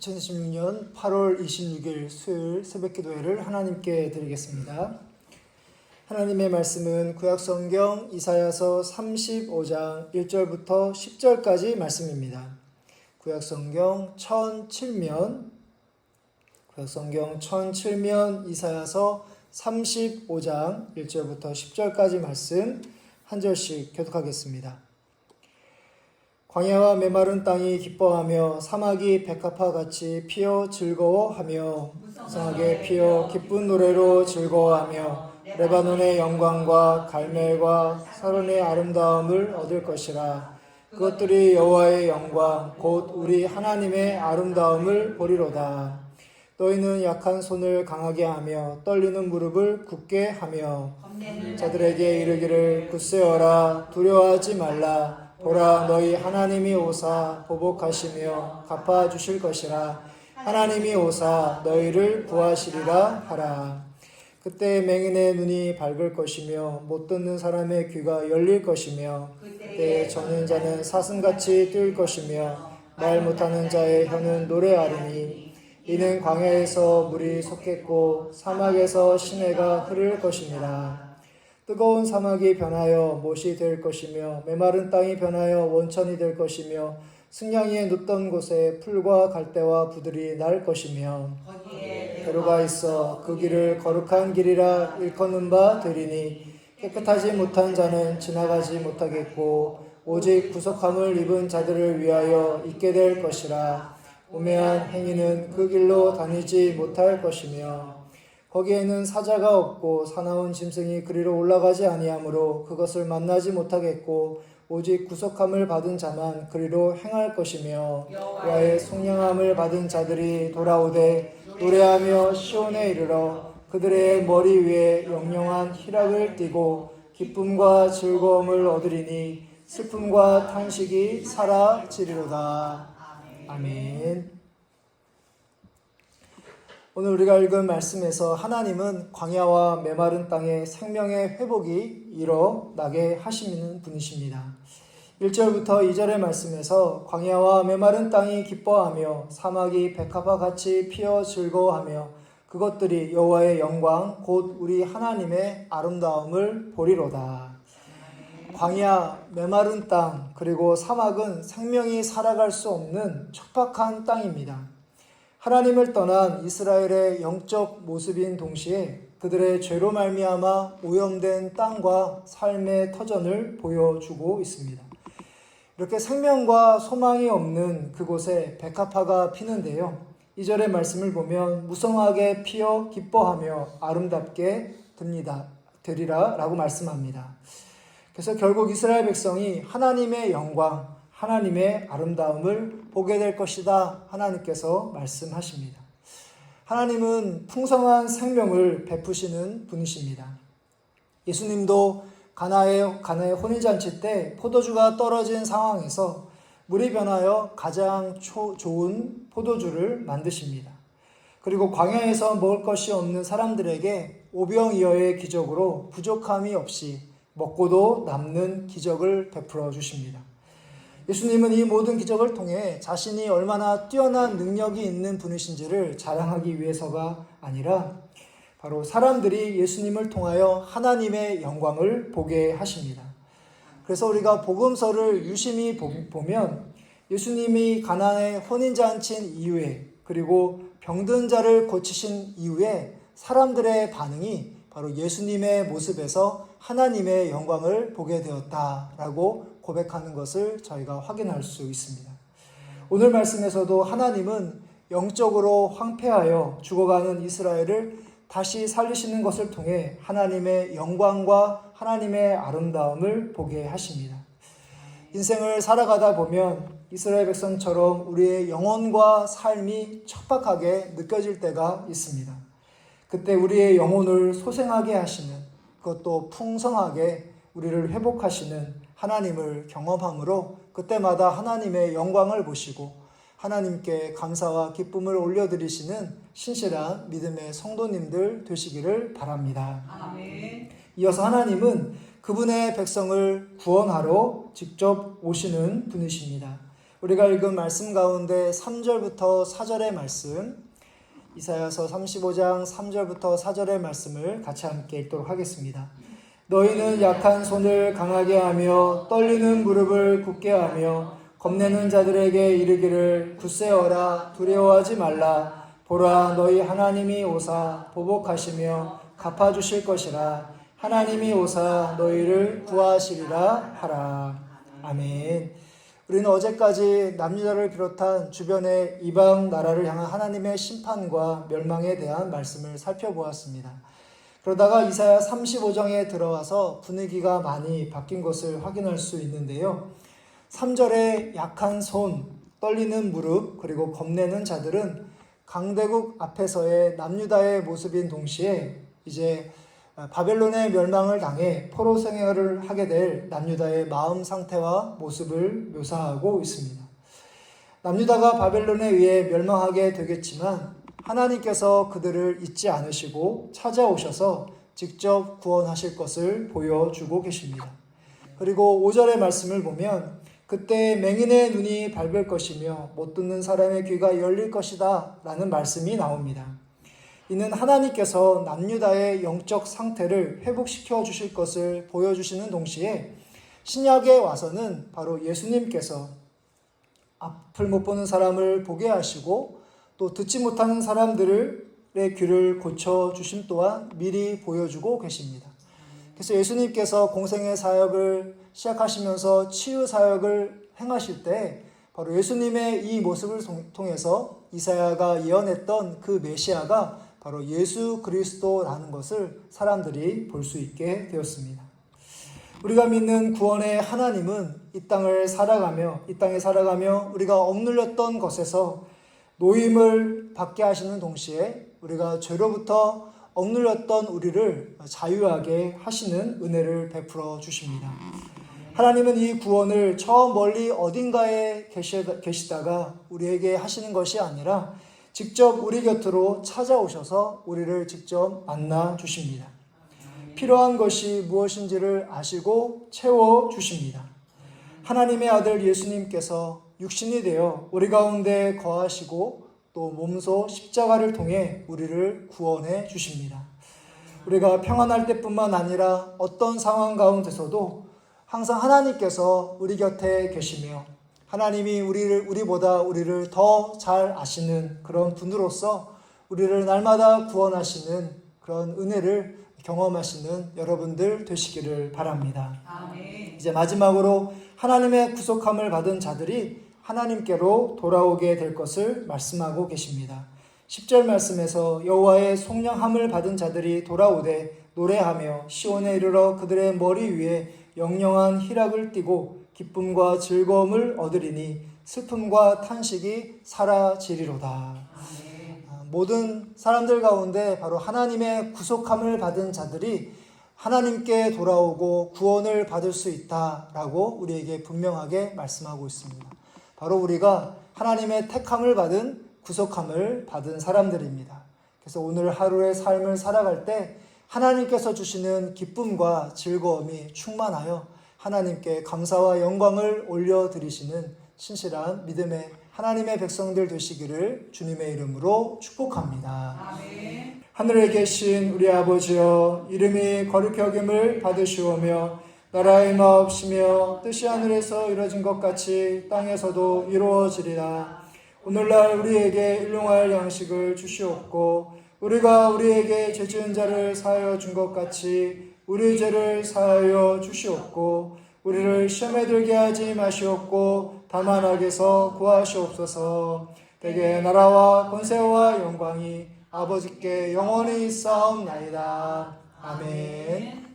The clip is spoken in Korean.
2016년 8월 26일 수요일 새벽기도회를 하나님께 드리겠습니다. 하나님의 말씀은 구약성경 이사야서 35장 1절부터 10절까지 말씀입니다. 구약성경 1007면 이사야서 35장 1절부터 10절까지 말씀 한 절씩 교독하겠습니다. 광야와 메마른 땅이 기뻐하며 사막이 백합화 같이 피어 즐거워하며 무성하게 피어 기쁜 노래로 즐거워하며 레바논의 영광과 갈멜과 사론의 아름다움을 얻을 것이라. 그것들이 여호와의 영광 곧 우리 하나님의 아름다움을 보리로다. 너희는 약한 손을 강하게 하며 떨리는 무릎을 굳게 하며 자들에게 이르기를 굳세어라 두려워하지 말라. 보라 너희 하나님이 오사 보복하시며 갚아주실 것이라. 하나님이 오사 너희를 구하시리라 하라. 그때 맹인의 눈이 밝을 것이며 못 듣는 사람의 귀가 열릴 것이며 그때 저는 자는 사슴같이 뛸 것이며 말 못하는 자의 혀는 노래하리니 이는 광야에서 물이 솟겠고 사막에서 시내가 흐를 것이니라. 뜨거운 사막이 변하여 못이 될 것이며 메마른 땅이 변하여 원천이 될 것이며 승냥이에 눕던 곳에 풀과 갈대와 부들이 날 것이며 대로가 있어 그 길을 거룩한 길이라 일컫는 바 되리니 깨끗하지 못한 자는 지나가지 못하겠고 오직 구속함을 입은 자들을 위하여 있게 될 것이라. 우매한 행위는 그 길로 다니지 못할 것이며 거기에는 사자가 없고 사나운 짐승이 그리로 올라가지 아니하므로 그것을 만나지 못하겠고 오직 구속함을 받은 자만 그리로 행할 것이며 여호와의 속량함을 받은 자들이 돌아오되 노래하며 시온에 이르러 그들의 머리 위에 영영한 희락을 띠고 기쁨과 즐거움을 얻으리니 슬픔과 탄식이 사라지리로다. 아멘. 오늘 우리가 읽은 말씀에서 하나님은 광야와 메마른 땅에 생명의 회복이 일어나게 하시는 분이십니다. 1절부터 2절의 말씀에서 광야와 메마른 땅이 기뻐하며 사막이 백합화 같이 피어 즐거워하며 그것들이 여호와의 영광 곧 우리 하나님의 아름다움을 보리로다. 광야, 메마른 땅 그리고 사막은 생명이 살아갈 수 없는 척박한 땅입니다. 하나님을 떠난 이스라엘의 영적 모습인 동시에 그들의 죄로 말미암아 오염된 땅과 삶의 터전을 보여주고 있습니다. 이렇게 생명과 소망이 없는 그곳에 백합화가 피는데요. 2절의 말씀을 보면 무성하게 피어 기뻐하며 아름답게 되리라 라고 말씀합니다. 그래서 결국 이스라엘 백성이 하나님의 영광, 하나님의 아름다움을 보게 될 것이다. 하나님께서 말씀하십니다. 하나님은 풍성한 생명을 베푸시는 분이십니다. 예수님도 가나의 혼인잔치 때 포도주가 떨어진 상황에서 물이 변하여 가장 좋은 포도주를 만드십니다. 그리고 광야에서 먹을 것이 없는 사람들에게 오병이어의 기적으로 부족함이 없이 먹고도 남는 기적을 베풀어 주십니다. 예수님은 이 모든 기적을 통해 자신이 얼마나 뛰어난 능력이 있는 분이신지를 자랑하기 위해서가 아니라 바로 사람들이 예수님을 통하여 하나님의 영광을 보게 하십니다. 그래서 우리가 복음서를 유심히 보면 예수님이 가나의 혼인잔치인 이후에 그리고 병든 자를 고치신 이후에 사람들의 반응이 바로 예수님의 모습에서 하나님의 영광을 보게 되었다라고 고백하는 것을 저희가 확인할 수 있습니다. 오늘 말씀에서도 하나님은 영적으로 황폐하여 죽어가는 이스라엘을 다시 살리시는 것을 통해 하나님의 영광과 하나님의 아름다움을 보게 하십니다. 인생을 살아가다 보면 이스라엘 백성처럼 우리의 영혼과 삶이 척박하게 느껴질 때가 있습니다. 그때 우리의 영혼을 소생하게 하시는, 그것도 풍성하게 우리를 회복하시는 하나님을 경험함으로 그때마다 하나님의 영광을 보시고 하나님께 감사와 기쁨을 올려드리시는 신실한 믿음의 성도님들 되시기를 바랍니다. 아멘. 이어서 하나님은 그분의 백성을 구원하러 직접 오시는 분이십니다. 우리가 읽은 말씀 가운데 3절부터 4절의 말씀, 이사야서 35장 3절부터 4절의 말씀을 같이 함께 읽도록 하겠습니다. 너희는 약한 손을 강하게 하며 떨리는 무릎을 굳게 하며 겁내는 자들에게 이르기를 굳세어라 두려워하지 말라. 보라, 너희 하나님이 오사 보복하시며 갚아주실 것이라. 하나님이 오사 너희를 구하시리라 하라. 아멘. 우리는 어제까지 남유다를 비롯한 주변의 이방 나라를 향한 하나님의 심판과 멸망에 대한 말씀을 살펴보았습니다. 그러다가 이사야 35장에 들어와서 분위기가 많이 바뀐 것을 확인할 수 있는데요. 3절에 약한 손, 떨리는 무릎, 그리고 겁내는 자들은 강대국 앞에서의 남유다의 모습인 동시에 이제 바벨론의 멸망을 당해 포로 생활을 하게 될 남유다의 마음 상태와 모습을 묘사하고 있습니다. 남유다가 바벨론에 의해 멸망하게 되겠지만 하나님께서 그들을 잊지 않으시고 찾아오셔서 직접 구원하실 것을 보여주고 계십니다. 그리고 5절의 말씀을 보면 그때 맹인의 눈이 밝을 것이며 못 듣는 사람의 귀가 열릴 것이다 라는 말씀이 나옵니다. 이는 하나님께서 남유다의 영적 상태를 회복시켜 주실 것을 보여주시는 동시에 신약에 와서는 바로 예수님께서 앞을 못 보는 사람을 보게 하시고 또 듣지 못하는 사람들의 귀를 고쳐주심 또한 미리 보여주고 계십니다. 그래서 예수님께서 공생의 사역을 시작하시면서 치유 사역을 행하실 때 바로 예수님의 이 모습을 통해서 이사야가 예언했던 그 메시아가 바로 예수 그리스도라는 것을 사람들이 볼 수 있게 되었습니다. 우리가 믿는 구원의 하나님은 이 땅에 살아가며 우리가 억눌렸던 것에서 노임을 받게 하시는 동시에 우리가 죄로부터 억눌렸던 우리를 자유하게 하시는 은혜를 베풀어 주십니다. 하나님은 이 구원을 저 멀리 어딘가에 계시다가 우리에게 하시는 것이 아니라 직접 우리 곁으로 찾아오셔서 우리를 직접 만나 주십니다. 필요한 것이 무엇인지를 아시고 채워 주십니다. 하나님의 아들 예수님께서 육신이 되어 우리 가운데 거하시고 또 몸소 십자가를 통해 우리를 구원해 주십니다. 우리가 평안할 때뿐만 아니라 어떤 상황 가운데서도 항상 하나님께서 우리 곁에 계시며 하나님이 우리보다 우리를 더 잘 아시는 그런 분으로서 우리를 날마다 구원하시는 그런 은혜를 경험하시는 여러분들 되시기를 바랍니다. 아멘. 이제 마지막으로 하나님의 구속함을 받은 자들이 하나님께로 돌아오게 될 것을 말씀하고 계십니다. 10절 말씀에서 여호와의 속량함을 받은 자들이 돌아오되 노래하며 시온에 이르러 그들의 머리 위에 영영한 희락을 띠고 기쁨과 즐거움을 얻으리니 슬픔과 탄식이 사라지리로다. 모든 사람들 가운데 바로 하나님의 구속함을 받은 자들이 하나님께 돌아오고 구원을 받을 수 있다라고 우리에게 분명하게 말씀하고 있습니다. 바로 우리가 하나님의 택함을 받은 구속함을 받은 사람들입니다. 그래서 오늘 하루의 삶을 살아갈 때 하나님께서 주시는 기쁨과 즐거움이 충만하여 하나님께 감사와 영광을 올려드리시는 신실한 믿음의 하나님의 백성들 되시기를 주님의 이름으로 축복합니다. 아멘. 하늘에 계신 우리 아버지여, 이름이 거룩히 여김을 받으시오며 나라의 마옵시며 뜻이 하늘에서 이루어진 것 같이 땅에서도 이루어지리라. 오늘날 우리에게 일용할 양식을 주시옵고 우리가 우리에게 죄 지은 자를 사하여 준 것 같이 우리 죄를 사하여 주시옵고 우리를 시험에 들게 하지 마시옵고 다만 악에서 구하시옵소서. 대개 나라와 권세와 영광이 아버지께 영원히 있사옵나이다. 아멘.